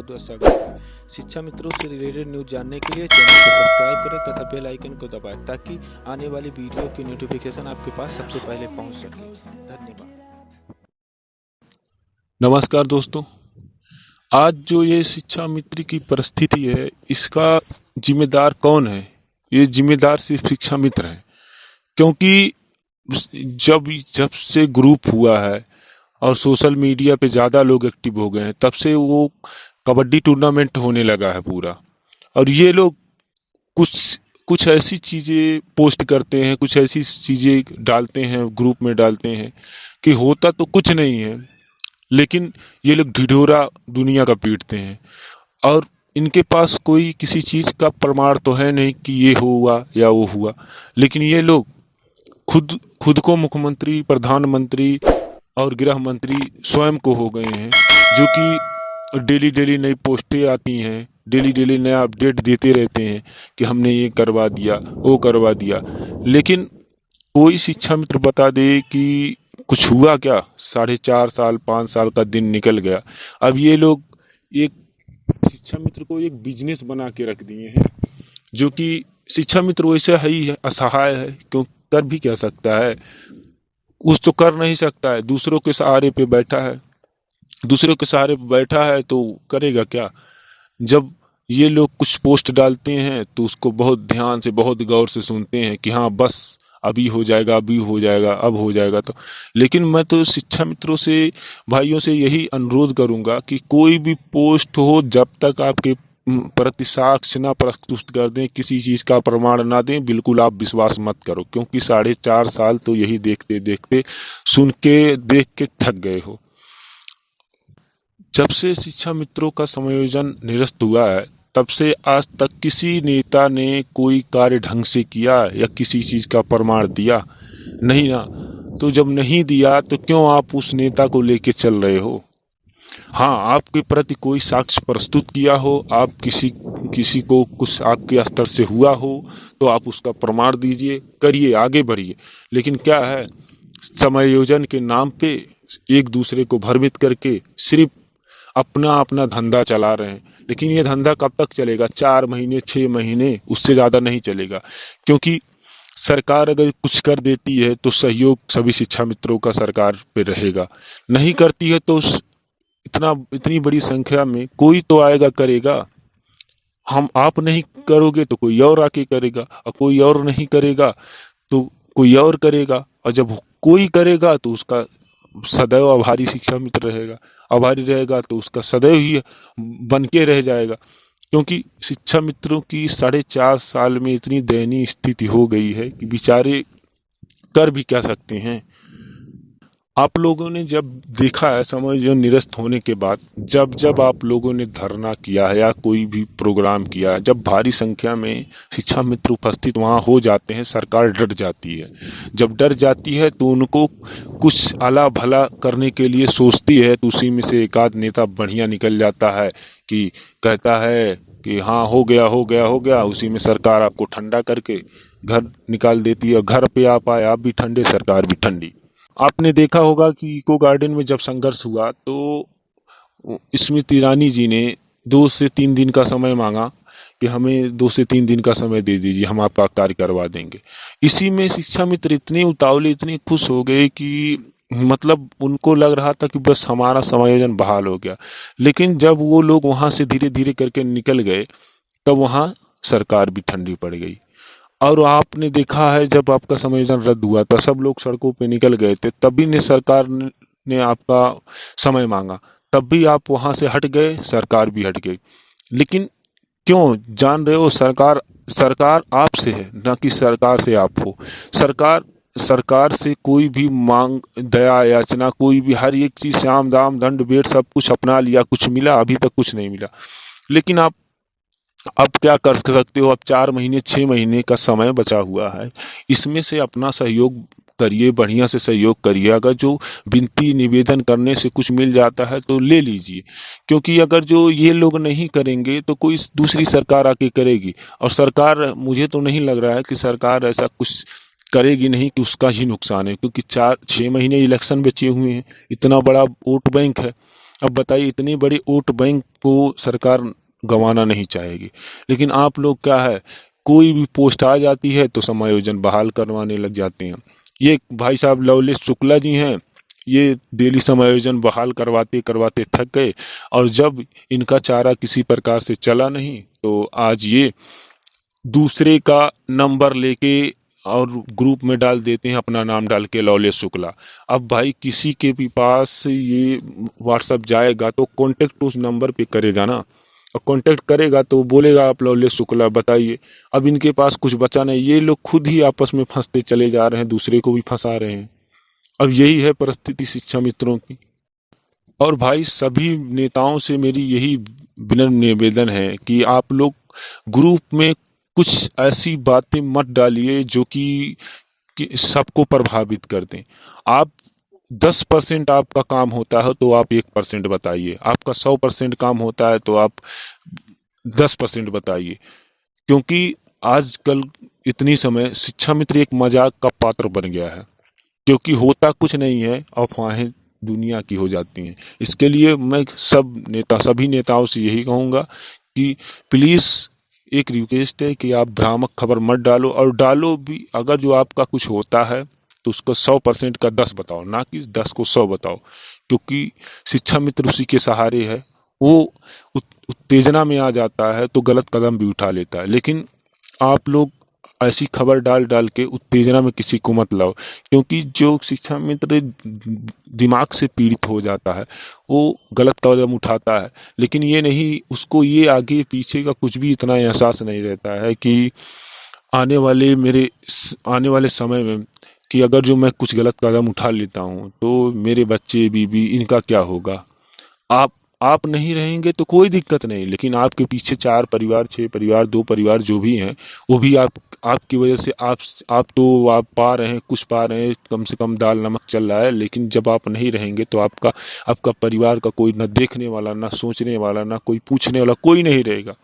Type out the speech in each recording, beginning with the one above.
बहुत बहुत स्वागत है। शिक्षा मित्रों से रिलेटेड न्यूज जानने के लिए चैनल को सब्सक्राइब करें तथा बेल आइकन को दबाएं ताकि आने वाली वीडियो की नोटिफिकेशन आपके पास सबसे पहले पहुंच सके। धन्यवाद। नमस्कार दोस्तों, आज जो ये शिक्षा मित्र की परिस्थिति है, इसका जिम्मेदार कौन है? ये जिम्मेदार सिर्फ शिक्षा मित्र है, क्योंकि जब जब से ग्रुप हुआ है और सोशल मीडिया पे ज़्यादा लोग एक्टिव हो गए हैं, तब से वो कबड्डी टूर्नामेंट होने लगा है पूरा। और ये लोग कुछ कुछ ऐसी चीज़ें पोस्ट करते हैं, कुछ ऐसी चीज़ें डालते हैं, ग्रुप में डालते हैं कि होता तो कुछ नहीं है, लेकिन ये लोग ढिढोरा दुनिया का पीटते हैं। और इनके पास कोई किसी चीज़ का प्रमाण तो है नहीं कि ये हुआ या वो हुआ, लेकिन ये लोग खुद खुद को मुख्यमंत्री, प्रधानमंत्री और गृह मंत्री स्वयं को हो गए हैं, जो कि डेली डेली नई पोस्टें आती हैं, डेली डेली नया अपडेट देते रहते हैं कि हमने ये करवा दिया, वो करवा दिया। लेकिन कोई शिक्षा मित्र बता दे कि कुछ हुआ क्या? 4.5 साल 5 साल का दिन निकल गया। अब ये लोग एक शिक्षा मित्र को एक बिजनेस बना के रख दिए हैं, जो कि शिक्षा मित्र वैसे ही असहाय है, क्यों कर भी क्या सकता है? कुछ तो कर नहीं सकता है, दूसरों के सहारे पे बैठा है। दूसरों के सहारे पे बैठा है तो करेगा क्या? जब ये लोग कुछ पोस्ट डालते हैं तो उसको बहुत ध्यान से, बहुत गौर से सुनते हैं कि हाँ बस अभी हो जाएगा, अभी हो जाएगा, अब हो जाएगा। तो लेकिन मैं तो शिक्षा मित्रों से, भाइयों से यही अनुरोध करूंगा कि कोई भी पोस्ट हो, जब तक आपके प्रति साक्ष्य ना प्रस्तुत कर दें, किसी चीज़ का प्रमाण ना दें, बिल्कुल आप विश्वास मत करो, क्योंकि 4.5 साल तो यही देखते देखते, सुन के, देख के थक गए हो। जब से शिक्षा मित्रों का समायोजन निरस्त हुआ है, तब से आज तक किसी नेता ने कोई कार्य ढंग से किया या किसी चीज़ का प्रमाण दिया? नहीं ना। तो जब नहीं दिया तो क्यों आप उस नेता को लेके चल रहे हो? हाँ, आपके प्रति कोई साक्ष्य प्रस्तुत किया हो, आप किसी को कुछ आपके स्तर से हुआ हो, तो आप उसका प्रमाण दीजिए, करिए, आगे बढ़िए। लेकिन क्या है, समायोजन के नाम पे एक दूसरे को भ्रमित करके सिर्फ अपना अपना धंधा चला रहे हैं। लेकिन ये धंधा कब तक चलेगा? 4 महीने, 6 महीने, उससे ज़्यादा नहीं चलेगा। क्योंकि सरकार अगर कुछ कर देती है तो सहयोग सभी शिक्षा मित्रों का सरकार पे रहेगा। नहीं करती है तो इतनी बड़ी संख्या में कोई तो आएगा, करेगा। आप नहीं करोगे तो कोई और आके करेगा, और कोई और नहीं करेगा तो कोई और करेगा। और जब कोई करेगा तो उसका सदैव आभारी शिक्षा मित्र रहेगा, आभारी रहेगा तो उसका सदैव ही बन के रह जाएगा। क्योंकि शिक्षा मित्रों की 4.5 साल में इतनी दयनीय स्थिति हो गई है कि बेचारे कर भी क्या सकते हैं। आप लोगों ने जब देखा है समायोजन निरस्त होने के बाद, जब जब आप लोगों ने धरना किया है या कोई भी प्रोग्राम किया है, जब भारी संख्या में शिक्षा मित्र उपस्थित वहाँ हो जाते हैं, सरकार डर जाती है। जब डर जाती है तो उनको कुछ आला भला करने के लिए सोचती है, तो उसी में से एक आध नेता बढ़िया निकल जाता है कि कहता है कि हाँ हो गया हो गया हो गया। उसी में सरकार आपको ठंडा करके घर निकाल देती है। घर पे आप आए, आप भी ठंडे, सरकार भी ठंडी। आपने देखा होगा कि इको गार्डन में जब संघर्ष हुआ तो स्मृति ईरानी जी ने 2 से 3 दिन का समय मांगा कि हमें 2 से 3 दिन का समय दे दीजिए, हम आपका कार्य करवा देंगे। इसी में शिक्षा मित्र इतने उतावले, इतने खुश हो गए कि मतलब उनको लग रहा था कि बस हमारा समायोजन बहाल हो गया। लेकिन जब वो लोग वहाँ से धीरे धीरे करके निकल गए, तब वहाँ सरकार भी ठंडी पड़ गई। और आपने देखा है जब आपका समायोजन रद्द हुआ था, सब लोग सड़कों पे निकल गए थे, तभी ने सरकार ने आपका समय मांगा, तब भी आप वहां से हट गए, सरकार भी हट गई। लेकिन क्यों? जान रहे हो, सरकार आपसे है, ना कि सरकार से आप हो। सरकार से कोई भी मांग, दया याचना, कोई भी हर एक चीज, साम दाम दंड भेंट सब कुछ अपना लिया, कुछ मिला? अभी तक कुछ नहीं मिला। लेकिन आप अब क्या कर सकते हो? अब 4 महीने 6 महीने का समय बचा हुआ है, इसमें से अपना सहयोग करिए, बढ़िया से सहयोग करिए। अगर जो विनती निवेदन करने से कुछ मिल जाता है तो ले लीजिए, क्योंकि अगर जो ये लोग नहीं करेंगे तो कोई दूसरी सरकार आके करेगी। और सरकार, मुझे तो नहीं लग रहा है कि सरकार ऐसा कुछ करेगी नहीं कि उसका ही नुकसान है, क्योंकि 4-6 महीने इलेक्शन बचे हुए हैं, इतना बड़ा वोट बैंक है। अब बताइए, इतने बड़े वोट बैंक को सरकार गंवाना नहीं चाहेगी, लेकिन आप लोग क्या है, कोई भी पोस्ट आ जाती है तो समायोजन बहाल करवाने लग जाते हैं। ये भाई साहब लवलेश शुक्ला जी हैं, ये डेली समायोजन बहाल करवाते करवाते थक गए, और जब इनका चारा किसी प्रकार से चला नहीं तो आज ये दूसरे का नंबर लेके और ग्रुप में डाल देते हैं, अपना नाम डाल के लवलेश शुक्ला। अब भाई किसी के भी पास ये व्हाट्सअप जाएगा तो कांटेक्ट उस नंबर पे करेगा ना, और कांटेक्ट करेगा तो बोलेगा आप लवलेश शुक्ला बताइए। अब इनके पास कुछ बचा नहीं, ये लोग खुद ही आपस में फंसते चले जा रहे हैं, दूसरे को भी फंसा रहे हैं। अब यही है परिस्थिति शिक्षा मित्रों की। और भाई सभी नेताओं से मेरी यही विनम्र निवेदन है कि आप लोग ग्रुप में कुछ ऐसी बातें मत डालिए जो कि सबको प्रभावित कर दें। आप 10% आपका काम होता है तो आप 1% बताइए, आपका 100% काम होता है तो आप 10% बताइए। क्योंकि आजकल इतनी समय शिक्षा मित्र एक मजाक का पात्र बन गया है, क्योंकि होता कुछ नहीं है, अफवाहें दुनिया की हो जाती हैं। इसके लिए मैं सभी नेताओं से यही कहूँगा कि प्लीज़ एक रिक्वेस्ट है कि आप भ्रामक खबर मत डालो, और डालो भी अगर जो आपका कुछ होता है तो उसको 100% का 10 बताओ, ना कि 10 को 100 बताओ। क्योंकि शिक्षा मित्र उसी के सहारे है, वो उत्तेजना में आ जाता है तो गलत कदम भी उठा लेता है। लेकिन आप लोग ऐसी खबर डाल डाल के उत्तेजना में किसी को मत लाओ, क्योंकि जो शिक्षा मित्र दिमाग से पीड़ित हो जाता है वो गलत कदम उठाता है, लेकिन ये नहीं, उसको ये आगे पीछे का कुछ भी इतना एहसास नहीं रहता है कि आने वाले समय में कि अगर जो मैं कुछ गलत कदम उठा लेता हूँ तो मेरे बच्चे बीबी इनका क्या होगा। आप नहीं रहेंगे तो कोई दिक्कत नहीं, लेकिन आपके पीछे 4 परिवार, 6 परिवार, 2 परिवार जो भी हैं वो भी आपकी वजह से आप पा रहे हैं, कुछ पा रहे हैं, कम से कम दाल नमक चल रहा है। लेकिन जब आप नहीं रहेंगे तो आपका परिवार का कोई ना देखने वाला, ना सोचने वाला, ना कोई पूछने वाला, कोई नहीं रहेगा।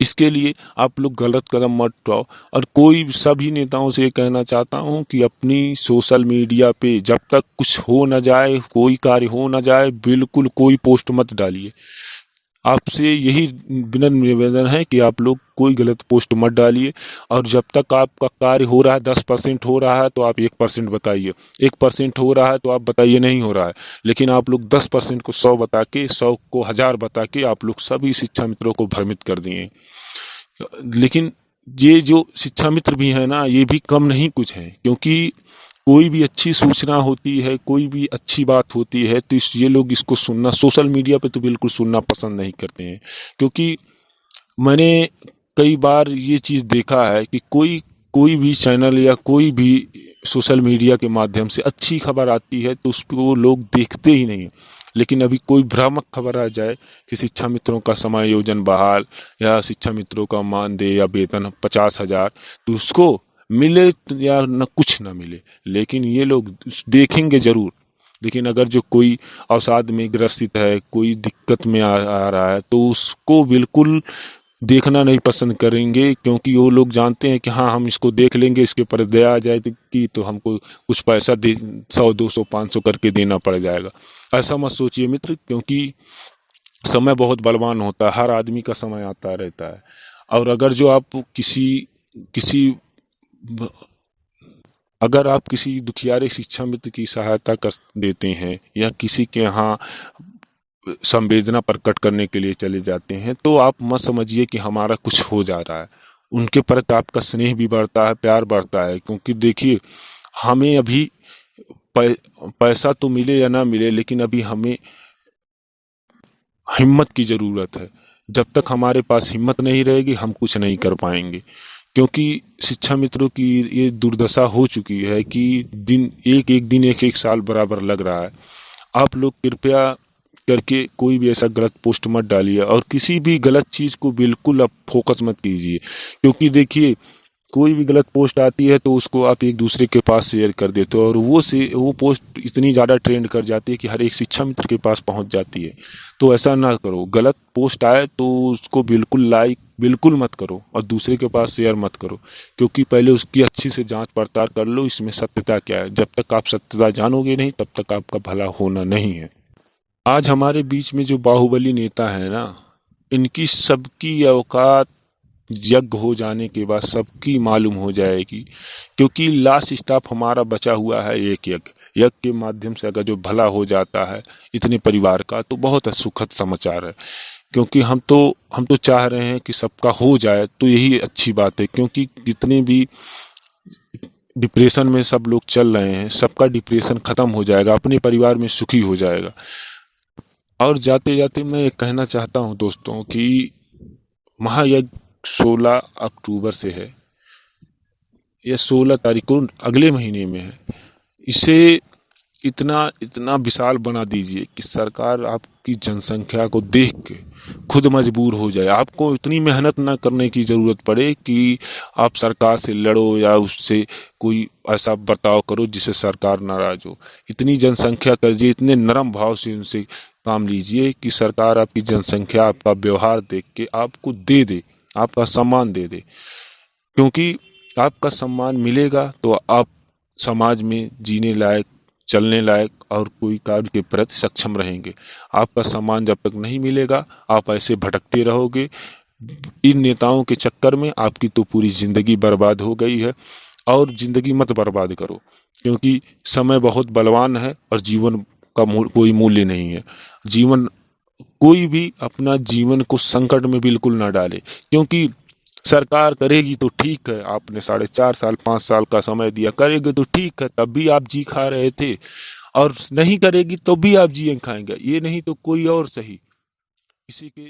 इसके लिए आप लोग गलत कदम मत उठाओ। और सभी नेताओं से ये कहना चाहता हूं कि अपनी सोशल मीडिया पे जब तक कुछ हो ना जाए, कोई कार्य हो ना जाए, बिल्कुल कोई पोस्ट मत डालिए। आपसे यही विनम्र निवेदन है कि आप लोग कोई गलत पोस्ट मत डालिए। और जब तक आपका कार्य हो रहा है, 10% हो रहा है तो आप 1% बताइए, 1% हो रहा है तो आप बताइए नहीं हो रहा है। लेकिन आप लोग 10% को 100 बता के, 100 को 1000 बता के आप लोग सभी शिक्षा मित्रों को भ्रमित कर दिए। लेकिन ये जो शिक्षा मित्र भी है ना, ये भी कम नहीं कुछ है, क्योंकि कोई भी अच्छी सूचना होती है, कोई भी अच्छी बात होती है तो ये लोग इसको सुनना, सोशल मीडिया पे तो बिल्कुल सुनना पसंद नहीं करते हैं। क्योंकि मैंने कई बार ये चीज़ देखा है कि कोई भी चैनल या कोई भी सोशल मीडिया के माध्यम से अच्छी खबर आती है तो उसको लोग देखते ही नहीं। लेकिन अभी कोई भ्रामक खबर आ जाए कि शिक्षा मित्रों का समायोजन बहाल, या शिक्षा मित्रों का मानदेय या वेतन 50,000, तो उसको मिले या न कुछ ना मिले, लेकिन ये लोग देखेंगे जरूर। लेकिन अगर जो कोई अवसाद में ग्रसित है, कोई दिक्कत में आ रहा है तो उसको बिल्कुल देखना नहीं पसंद करेंगे, क्योंकि वो लोग जानते हैं कि हाँ हम इसको देख लेंगे, इसके ऊपर दया आ जाएगी तो हमको कुछ पैसा 100, 200, 500 करके देना पड़ जाएगा। ऐसा मत सोचिए मित्र, क्योंकि समय बहुत बलवान होता है, हर आदमी का समय आता रहता है। और अगर आप किसी दुखियारे शिक्षा मित्र की सहायता कर देते हैं या किसी के यहाँ संवेदना प्रकट करने के लिए चले जाते हैं, तो आप मत समझिए कि हमारा कुछ हो जा रहा है। उनके प्रति आपका स्नेह भी बढ़ता है, प्यार बढ़ता है। क्योंकि देखिए, हमें अभी पैसा तो मिले या ना मिले, लेकिन अभी हमें हिम्मत की ज़रूरत है। जब तक हमारे पास हिम्मत नहीं रहेगी हम कुछ नहीं कर पाएंगे। क्योंकि शिक्षा मित्रों की ये दुर्दशा हो चुकी है कि एक एक साल बराबर लग रहा है। आप लोग कृपया करके कोई भी ऐसा गलत पोस्ट मत डालिए, और किसी भी गलत चीज़ को बिल्कुल आप फोकस मत कीजिए। क्योंकि देखिए, कोई भी गलत पोस्ट आती है तो उसको आप एक दूसरे के पास शेयर कर देते हो, और वो पोस्ट इतनी ज़्यादा ट्रेंड कर जाती है कि हर एक शिक्षा मित्र के पास पहुंच जाती है। तो ऐसा ना करो, गलत पोस्ट आए तो उसको बिल्कुल लाइक बिल्कुल मत करो और दूसरे के पास शेयर मत करो। क्योंकि पहले उसकी अच्छी से जांच पड़ताल कर लो, इसमें सत्यता क्या है। जब तक आप सत्यता जानोगे नहीं तब तक आपका भला होना नहीं है। आज हमारे बीच में जो बाहुबली नेता है ना, इनकी सबकी औकात यज्ञ हो जाने के बाद सबकी मालूम हो जाएगी, क्योंकि लास्ट स्टॉप हमारा बचा हुआ है एक यज्ञ। यज्ञ के माध्यम से अगर जो भला हो जाता है इतने परिवार का, तो बहुत सुखद समाचार है। क्योंकि हम तो चाह रहे हैं कि सबका हो जाए, तो यही अच्छी बात है। क्योंकि जितने भी डिप्रेशन में सब लोग चल रहे हैं, सबका डिप्रेशन खत्म हो जाएगा, अपने परिवार में सुखी हो जाएगा। और जाते जाते मैं ये कहना चाहता हूँ दोस्तों कि महायज्ञ 16 अक्टूबर से है, यह 16 तारीख को अगले महीने में है। इसे इतना इतना विशाल बना दीजिए कि सरकार आपकी जनसंख्या को देख के खुद मजबूर हो जाए। आपको इतनी मेहनत ना करने की ज़रूरत पड़े कि आप सरकार से लड़ो या उससे कोई ऐसा बर्ताव करो जिससे सरकार नाराज हो। इतनी जनसंख्या करिए, इतने नरम भाव से उनसे काम लीजिए कि सरकार आपकी जनसंख्या, आपका व्यवहार देख के आपको दे दे, आपका सम्मान दे दे। क्योंकि आपका सम्मान मिलेगा तो आप समाज में जीने लायक, चलने लायक और कोई कार्य के प्रति सक्षम रहेंगे। आपका सम्मान जब तक नहीं मिलेगा, आप ऐसे भटकते रहोगे। इन नेताओं के चक्कर में आपकी तो पूरी जिंदगी बर्बाद हो गई है। और जिंदगी मत बर्बाद करो, क्योंकि समय बहुत बलवान है और जीवन का कोई मूल्य नहीं है। जीवन, कोई भी अपना जीवन को संकट में बिल्कुल ना डाले। क्योंकि सरकार करेगी तो ठीक है, आपने 4.5 साल 5 साल का समय दिया, करेगी तो ठीक है, तब भी आप जी खा रहे थे। और नहीं करेगी तो भी आप जी खाएंगे, ये नहीं तो कोई और सही। इसी के